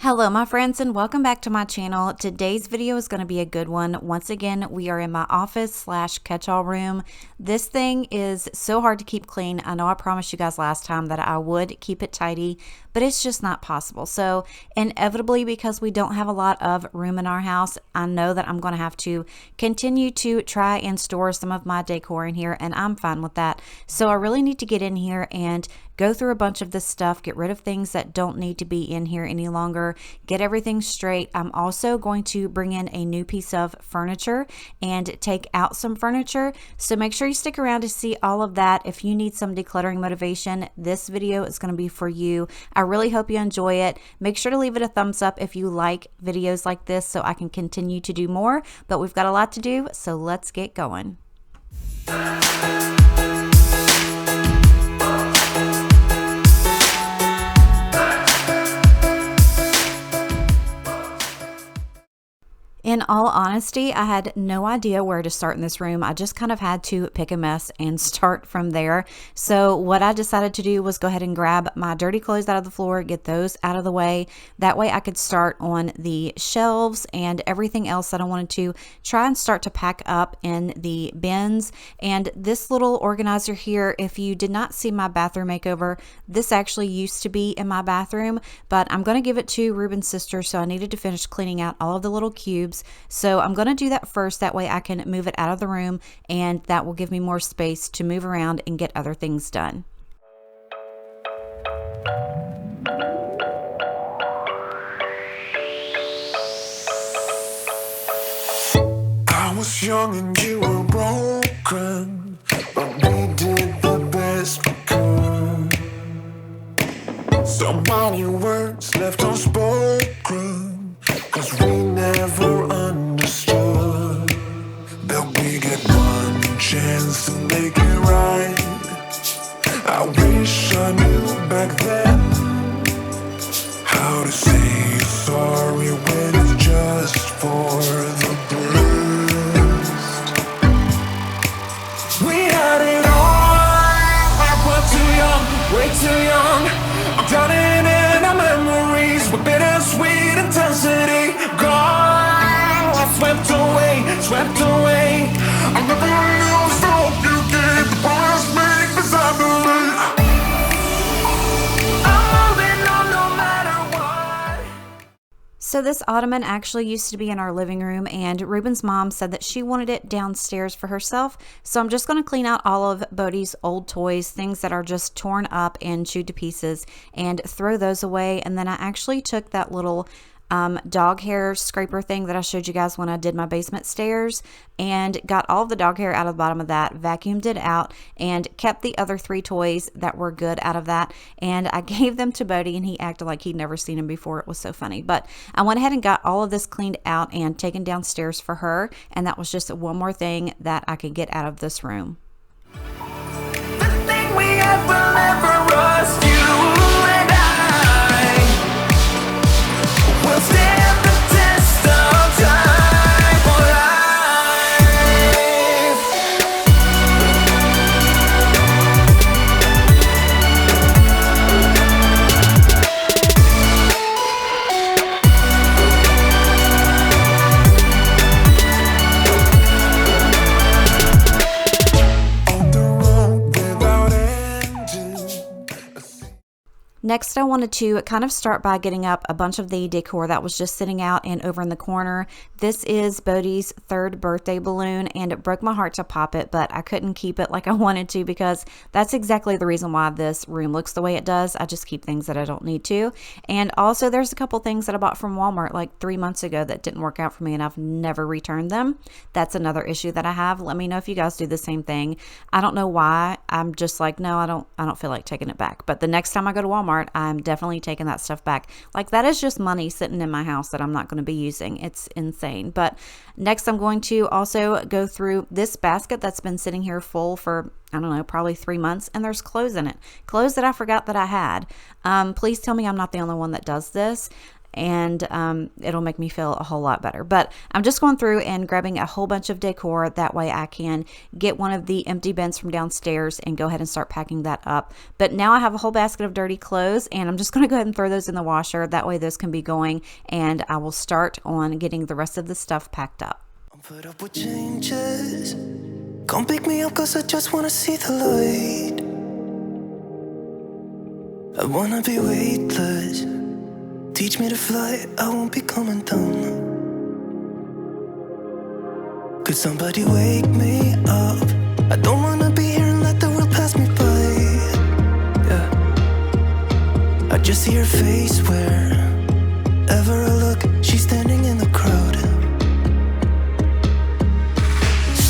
Hello my friends and welcome back to my channel. Today's video is going to be a good one. Once again, we are in my office slash catch-all room. This thing is so hard to keep clean. I know I promised you guys last time that I would keep it tidy, but it's just not possible. So inevitably, because we don't have a lot of room in our house, I know that I'm going to have to continue to try and store some of my decor in here, and I'm fine with that. So I really need to get in here and go through a bunch of this stuff, get rid of things that don't need to be in here any longer, get everything straight. I'm also going to bring in a new piece of furniture and take out some furniture. So make sure you stick around to see all of that. If you need some decluttering motivation, this video is going to be for you. I really hope you enjoy it. Make sure to leave it a thumbs up if you like videos like this so I can continue to do more. But we've got a lot to do, so let's get going. In all honesty, I had no idea where to start in this room. I just kind of had to pick a mess and start from there. So what I decided to do was go ahead and grab my dirty clothes out of the floor, get those out of the way. That way I could start on the shelves and everything else that I wanted to try and start to pack up in the bins. And this little organizer here, if you did not see my bathroom makeover, this actually used to be in my bathroom, but I'm going to give it to Ruben's sister. So I needed to finish cleaning out all of the little cubes. So I'm going to do that first. That way I can move it out of the room, and that will give me more space to move around and get other things done. I was young and you were broken, but we did the best we could. So many words left unspoken, 'cause we never understood that we get one chance to make it right. I wish I knew back then how to say sorry when it's just for the best. We had it all, I was too young, way too young. I'm drowning in our memories with bittersweet intensity. Gone, swept away, swept away. I never knew the hope you gave, the promise made beside the lake. I'm moving on no matter what. So this ottoman actually used to be in our living room, and Ruben's mom said that she wanted it downstairs for herself. So I'm just going to clean out all of Bodhi's old toys, things that are just torn up and chewed to pieces, and throw those away. And then I actually took that little dog hair scraper thing that I showed you guys when I did my basement stairs, and got all the dog hair out of the bottom of that, vacuumed it out, and kept the other 3 toys that were good out of that. And I gave them to Bodhi, and he acted like he'd never seen them before. It was so funny. But I went ahead and got all of this cleaned out and taken downstairs for her, and that was just one more thing that I could get out of this room. The thing we had will never rust. You and I will stand the test of time for life. On the road without ending. Next, I wanted to kind of start by getting up a bunch of the decor that was just sitting out and over in the corner. This is Bodhi's 3rd birthday balloon, and it broke my heart to pop it, but I couldn't keep it like I wanted to, because that's exactly the reason why this room looks the way it does. I just keep things that I don't need to. And also there's a couple things that I bought from Walmart like 3 months ago that didn't work out for me, and I've never returned them. That's another issue that I have. Let me know if you guys do the same thing. I don't know why. I'm just like, no, I don't feel like taking it back. But the next time I go to Walmart, I'm definitely taking that stuff back. Like, that is just money sitting in my house that I'm not going to be using. It's insane. But next, I'm going to also go through this basket that's been sitting here full for, I don't know, probably 3 months, and there's clothes in it. Clothes that I forgot that I had. Please tell me I'm not the only one that does this. and it'll make me feel a whole lot better. But I'm just going through and grabbing a whole bunch of decor. That way I can get one of the empty bins from downstairs and go ahead and start packing that up. But now I have a whole basket of dirty clothes, and I'm just going to go ahead and throw those in the washer. That way those can be going, and I will start on getting the rest of the stuff packed up. Put up with changes. Come pick me up, cause I just wanna see the light. I wanna be weightless. Teach me to fly, I won't be coming down. Could somebody wake me up? I don't wanna be here and let the world pass me by. Yeah. I just see her face wherever I look. She's standing in the crowd.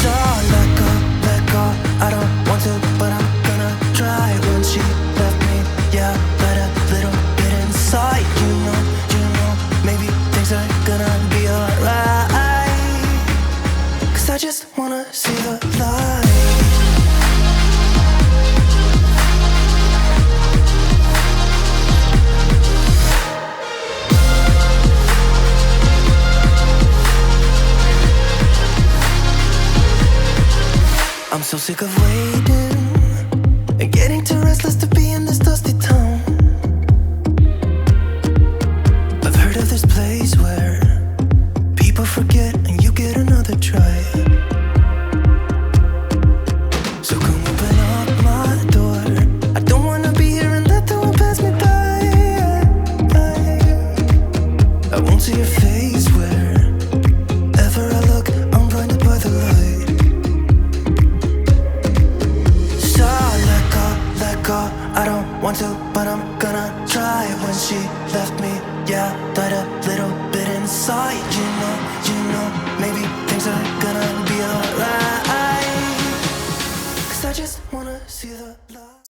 So let go, I don't want to, but I'm gonna try. When she left me, yeah, let a little bit inside. You know, maybe things are gonna be alright. Cause I just wanna see the light. I'm so sick of waiting and getting too restless to be in this dusty town. I've heard of this place where people forget and you get another try. So come open up my door. I don't wanna be here and let the world pass me by. I won't see your face wherever I look. I'm blinded by the light. I don't want to, but I'm gonna try. When she left me, yeah, died a little bit inside. You know, maybe things are gonna be alright. Cause I just wanna see the light.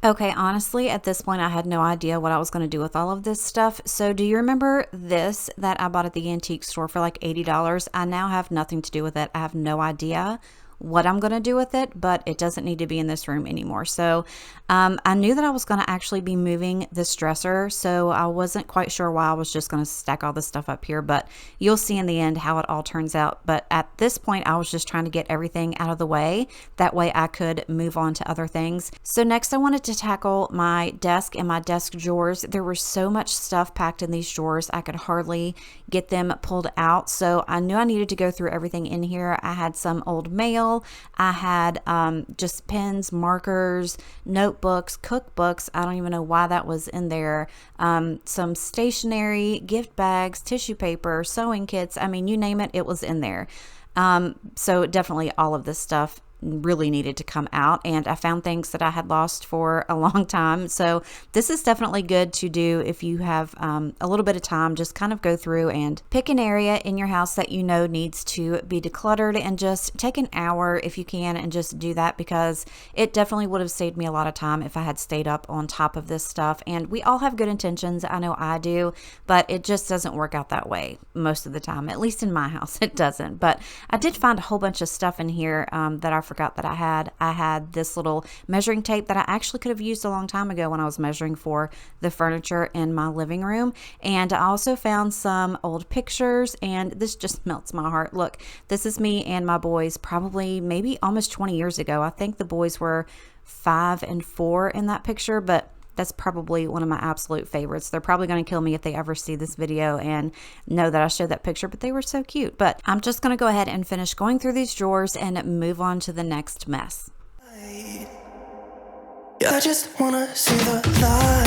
Okay, honestly, at this point, I had no idea what I was going to do with all of this stuff. So do you remember this that I bought at the antique store for like $80? I now have nothing to do with it. I have no idea what I'm going to do with it, but it doesn't need to be in this room anymore. So I knew that I was going to actually be moving this dresser, so I wasn't quite sure why I was just going to stack all this stuff up here, but you'll see in the end how it all turns out. But at this point, I was just trying to get everything out of the way. That way I could move on to other things. So next I wanted to tackle my desk and my desk drawers. There was so much stuff packed in these drawers, I could hardly get them pulled out. So I knew I needed to go through everything in here. I had some old mail. I had just pens, markers, notebooks, cookbooks. I don't even know why that was in there. Some stationery, gift bags, tissue paper, sewing kits. I mean, you name it, it was in there. So definitely all of this stuff really needed to come out, and I found things that I had lost for a long time. So this is definitely good to do if you have a little bit of time. Just kind of go through and pick an area in your house that you know needs to be decluttered, and just take an hour if you can and just do that, because it definitely would have saved me a lot of time if I had stayed up on top of this stuff. And we all have good intentions, I know I do, but it just doesn't work out that way most of the time. At least in my house it doesn't. But I did find a whole bunch of stuff in here that I forgot that I had. I had this little measuring tape that I actually could have used a long time ago when I was measuring for the furniture in my living room. And I also found some old pictures, and this just melts my heart. Look, this is me and my boys probably maybe almost 20 years ago. I think the boys were 5 and 4 in that picture, but that's probably one of my absolute favorites. They're probably going to kill me if they ever see this video and know that I showed that picture, but they were so cute. But I'm just going to go ahead and finish going through these drawers and move on to the next mess. Yeah, I just wanna see the light.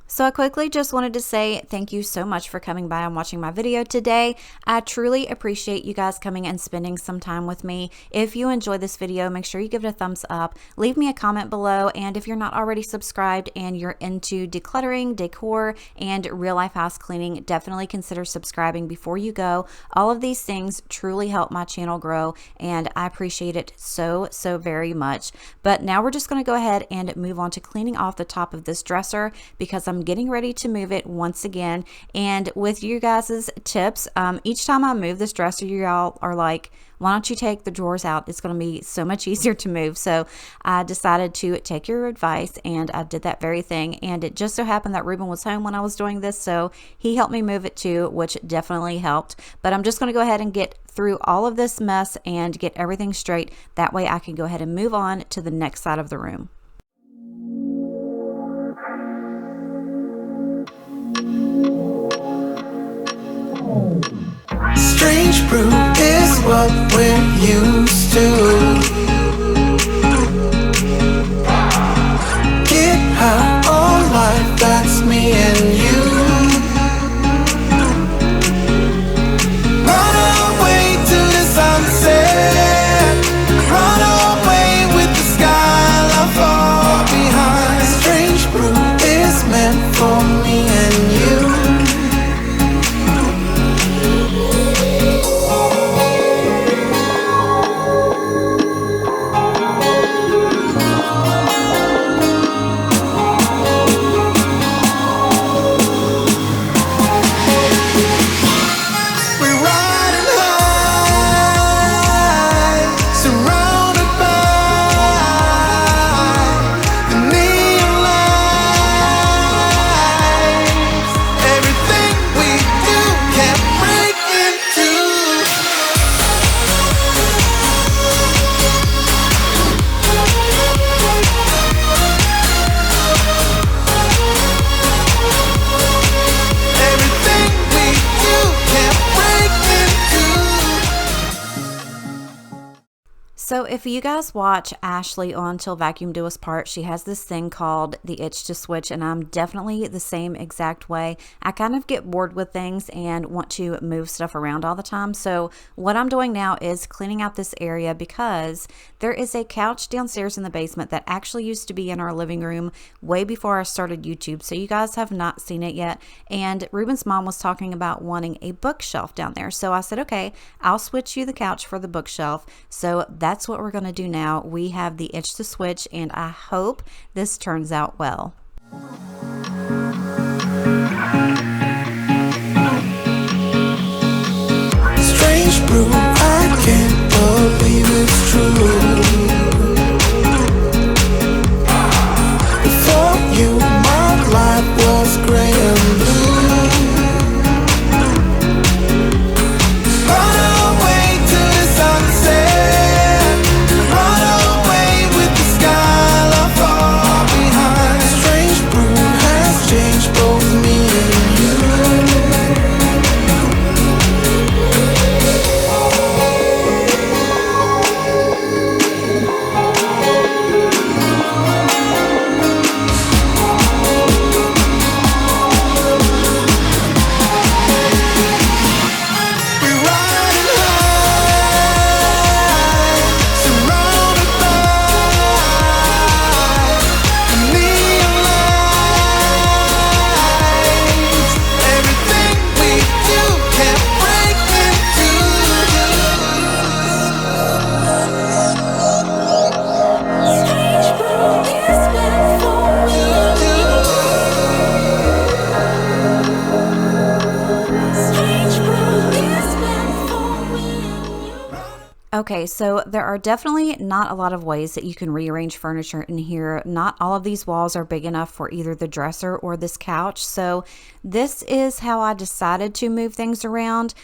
So I quickly just wanted to say thank you so much for coming by and watching my video today. I truly appreciate you guys coming and spending some time with me. If you enjoyed this video, make sure you give it a thumbs up, leave me a comment below, and if you're not already subscribed and you're into decluttering, decor, and real life house cleaning, definitely consider subscribing before you go. All of these things truly help my channel grow, and I appreciate it so very much. But now we're just going to go ahead and move on to cleaning off the top of this dresser because I'm getting ready to move it once again. And with you guys' tips, each time I move this dresser, you all are like, why don't you take the drawers out? It's going to be so much easier to move. So I decided to take your advice, and I did that very thing. And it just so happened that Ruben was home when I was doing this, so he helped me move it too, which definitely helped. But I'm just going to go ahead and get through all of this mess and get everything straight. That way I can go ahead and move on to the next side of the room. Strange brew is what we're used to. Get high on life, that's me and you. Run away to the sunset. Run away with the skyline far behind. Strange brew is meant for me and you. So if you guys watch Ashley on Till Vacuum Do Us Part, she has this thing called the itch to switch, and I'm definitely the same exact way. I kind of get bored with things and want to move stuff around all the time. So what I'm doing now is cleaning out this area because there is a couch downstairs in the basement that actually used to be in our living room way before I started YouTube. So you guys have not seen it yet. And Ruben's mom was talking about wanting a bookshelf down there. So I said, okay, I'll switch you the couch for the bookshelf. So that's what we're going to do now. We have the itch to switch, and I hope this turns out well. Strange brew, I can't believe it's true. Before you, my life was gray and blue. Run away to the sunset. Run away with the skyline far behind. Strange brew has changed both me and you. Okay, so there are definitely not a lot of ways that you can rearrange furniture in here. Not all of these walls are big enough for either the dresser or this couch. So this is how I decided to move things around.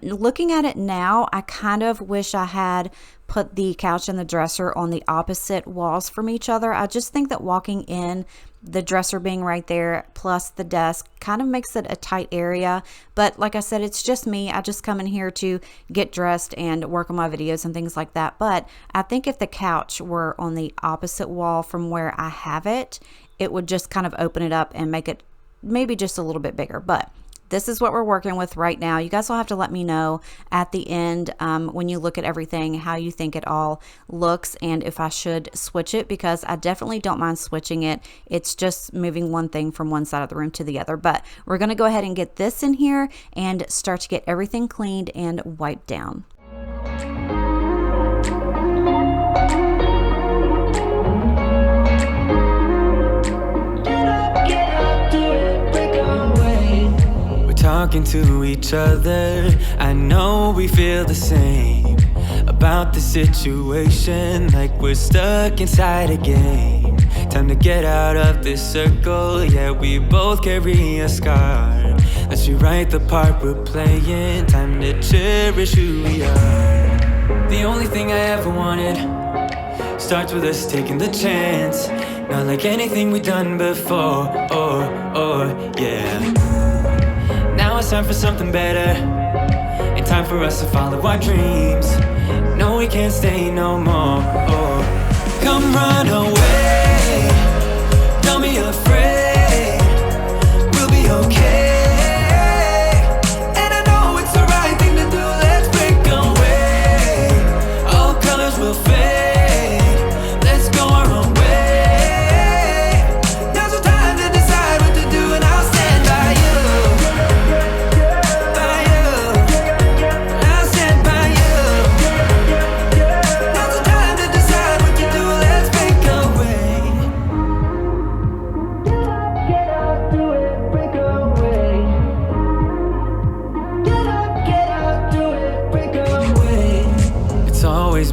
Looking at it now, I kind of wish I had put the couch and the dresser on the opposite walls from each other. I just think that walking in, the dresser being right there plus the desk kind of makes it a tight area. But like I said, it's just me. I just come in here to get dressed and work on my videos and things like that. But I think if the couch were on the opposite wall from where I have it, it would just kind of open it up and make it maybe just a little bit bigger. But this is what we're working with right now. You guys will have to let me know at the end when you look at everything how you think it all looks and if I should switch it, because I definitely don't mind switching it. It's just moving one thing from one side of the room to the other. But we're going to go ahead and get this in here and start to get everything cleaned and wiped down. Talking to each other, I know we feel the same about the situation, like we're stuck inside a game. Time to get out of this circle, yeah, we both carry a scar. Let's rewrite the part we're playing, time to cherish who we are. The only thing I ever wanted starts with us taking the chance, not like anything we've done before, yeah. Now it's time for something better, and time for us to follow our dreams. No, we can't stay no more. Come run away, don't be afraid, we'll be okay. And I know it's the right thing to do, let's break away. All colors will fade, let's go our own way. Now's the time to decide what to do, and I'll stand by you.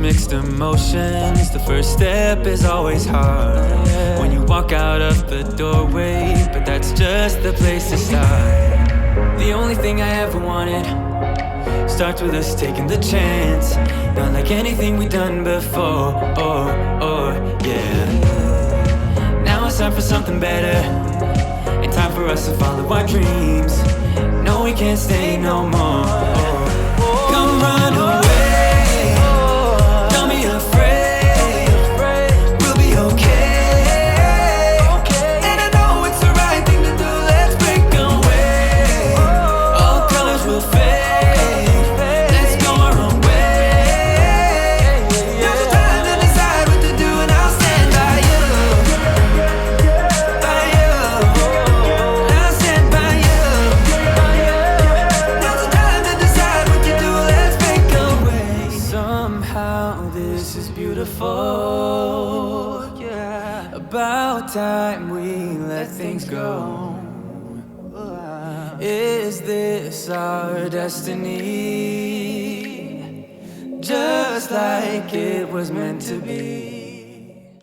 Mixed emotions, the first step is always hard when you walk out of the doorway, but that's just the place to start. The only thing I ever wanted starts with us taking the chance, not like anything we've done before, yeah. Now it's time for something better, and time for us to follow our dreams. No, we can't stay no more. Come run away, afraid, we'll be okay. And I know it's the right thing to do, let's break away. All colors will fade, let's go our own way. Now's the time to decide what to do, and I'll stand by you. I'll stand by you. Now's the time to decide what to do, let's break away. Somehow this is beautiful, yeah. About time we let things go. Is this our destiny? Just like it was meant to be.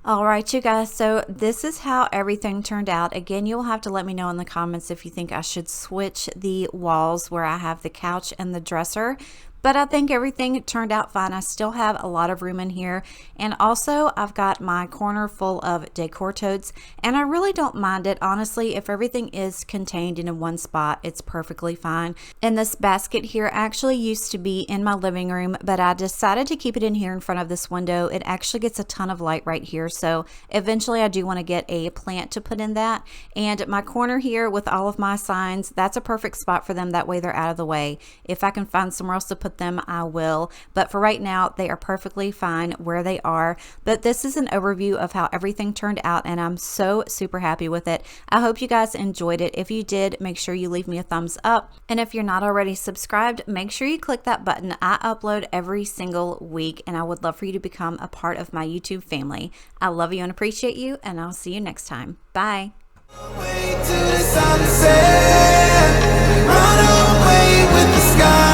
All right, you guys, so this is how everything turned out. Again, you'll have to let me know in the comments if you think I should switch the walls where I have the couch and the dresser. But I think everything turned out fine. I still have a lot of room in here. And also, I've got my corner full of decor totes. And I really don't mind it. Honestly, if everything is contained in one spot, it's perfectly fine. And this basket here actually used to be in my living room, but I decided to keep it in here in front of this window. It actually gets a ton of light right here. So eventually, I do want to get a plant to put in that. And my corner here with all of my signs, that's a perfect spot for them. That way, they're out of the way. If I can find somewhere else to put them, I will, but for right now they are perfectly fine where they are. But this is an overview of how everything turned out, and I'm so super happy with it. I hope you guys enjoyed it. If you did, make sure you leave me a thumbs up, and if you're not already subscribed, make sure you click that button. I upload every single week, and I would love for you to become a part of my YouTube family. I love you and appreciate you, and I'll see you next time. Bye. Run away with the sky.